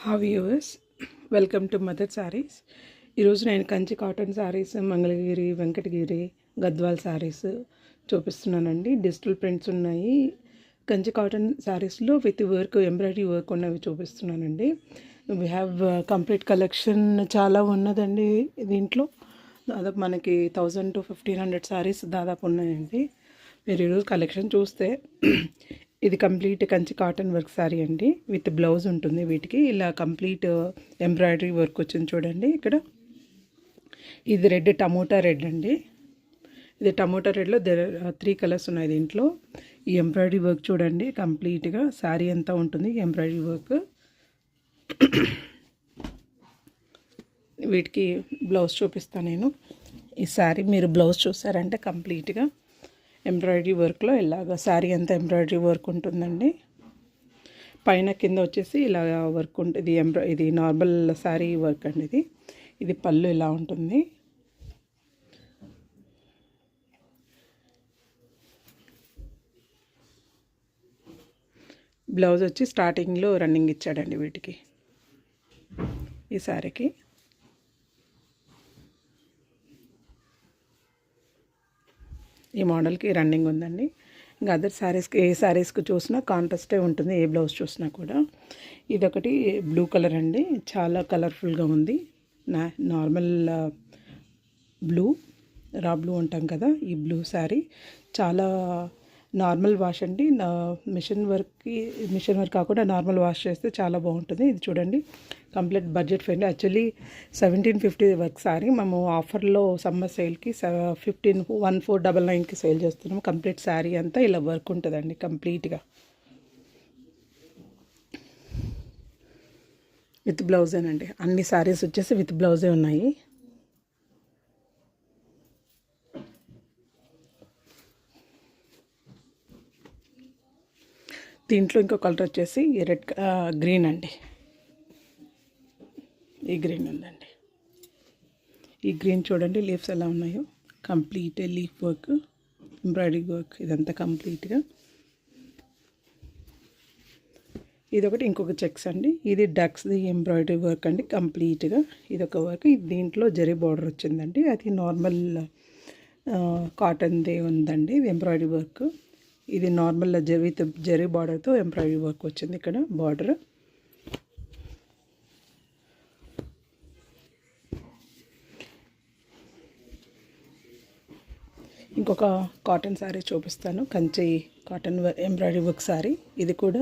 Have viewers, welcome to mother saris. ఈరోజు నేను Kanchi cotton saris, Mangalagiri, Venkatagiri, Gadwal saris చూపిస్తున్నానండి. డిజిటల్ ప్రింట్స్ ఉన్నాయి. కంచి కాటన్ శారీస్లో విత్ వర్క్, ఎంబ్రాయిడరీ వర్క్ ఉన్నవి చూపిస్తున్నానండి. వీ హ్యావ్ కంప్లీట్ కలెక్షన్ చాలా ఉన్నదండి. దీంట్లో దాదాపు మనకి 1000 to 1500 శారీస్ దాదాపు ఉన్నాయండి. మీరు ఈరోజు కలెక్షన్ చూస్తే ఇది complete Kanchi cotton work sari అండి. విత్ బ్లౌజ్ ఉంటుంది. వీటికి ఇలా కంప్లీట్ ఎంబ్రాయిడరీ వర్క్ వచ్చింది చూడండి. ఇక్కడ ఇది రెడ్, టమోటా రెడ్ అండి. ఇది టమోటా రెడ్లో 3 కలర్స్ ఉన్నాయి దీంట్లో. ఈ ఎంబ్రాయిడరీ వర్క్ చూడండి, కంప్లీట్గా శారీ అంతా ఉంటుంది ఎంబ్రాయిడరీ వర్క్. వీటికి బ్లౌజ్ చూపిస్తాను నేను. ఈ శారీ మీరు బ్లౌజ్ చూసారంటే కంప్లీట్గా ఎంబ్రాయిడరీ వర్క్లో ఇలాగ శారీ అంతా ఎంబ్రాయిడరీ వర్క్ ఉంటుందండి. పైన కింద వచ్చేసి ఇలా వర్క్ ఉంటుంది. ఇది నార్మల్ శారీ వర్క్ అండి. ఇది పళ్ళు ఇలా ఉంటుంది. బ్లౌజ్ వచ్చి స్టార్టింగ్లో రన్నింగ్ ఇచ్చాడండి వీటికి, ఈ శారీకి. ఈ మోడల్కి రన్నింగ్ ఉందండి. ఇంకా అదర్ శారీస్కి, ఏ శారీస్కి చూసినా కాంట్రాస్టే ఉంటుంది, ఏ బ్లౌజ్ చూసినా కూడా. ఇదొకటి బ్లూ కలర్ అండి, చాలా కలర్ఫుల్గా ఉంది. నార్మల్ బ్లూ, రా బ్లూ అంటాం కదా, ఈ బ్లూ శారీ చాలా నార్మల్ వాష్ అండి. మిషన్ వర్క్ కాకుండా నార్మల్ వాష్ చేస్తే చాలా బాగుంటుంది. ఇది చూడండి, complete budget friendly. Actually 1750 work sari మేము ఆఫర్లో సమ్మర్ సేల్కి 1499కి సేల్ చేస్తున్నాము. కంప్లీట్ శారీ అంతా ఇలా వర్క్ ఉంటుందండి కంప్లీట్గా. విత్ బ్లౌజేనండి. అన్ని శారీస్ వచ్చేసి విత్ బ్లౌజే ఉన్నాయి. దీంట్లో ఇంకో కలర్ వచ్చేసి రెడ్, గ్రీన్ అండి. ఈ గ్రీన్ ఉందండి. ఈ గ్రీన్ చూడండి లీవ్స్ ఎలా ఉన్నాయో. Complete leaf work, embroidery work, ఇదంతా కంప్లీట్గా. ఇదొకటి, ఇంకొక చెక్స్ అండి. ఇది డక్స్ది ఎంబ్రాయిడరీ వర్క్ అండి కంప్లీట్గా. ఇదొక వర్క్. దీంట్లో జరీ బార్డర్ వచ్చిందండి. అది నార్మల్ కాటన్దే ఉందండి. ఇది ఎంబ్రాయిడరీ వర్క్. ఇది నార్మల్ జరీ బార్డర్తో ఎంబ్రాయిడరీ వర్క్ వచ్చింది ఇక్కడ బార్డర్. ఇంకొక కాటన్ శారీ చూపిస్తాను. Kanchi cotton embroidery work sari. ఇది కూడా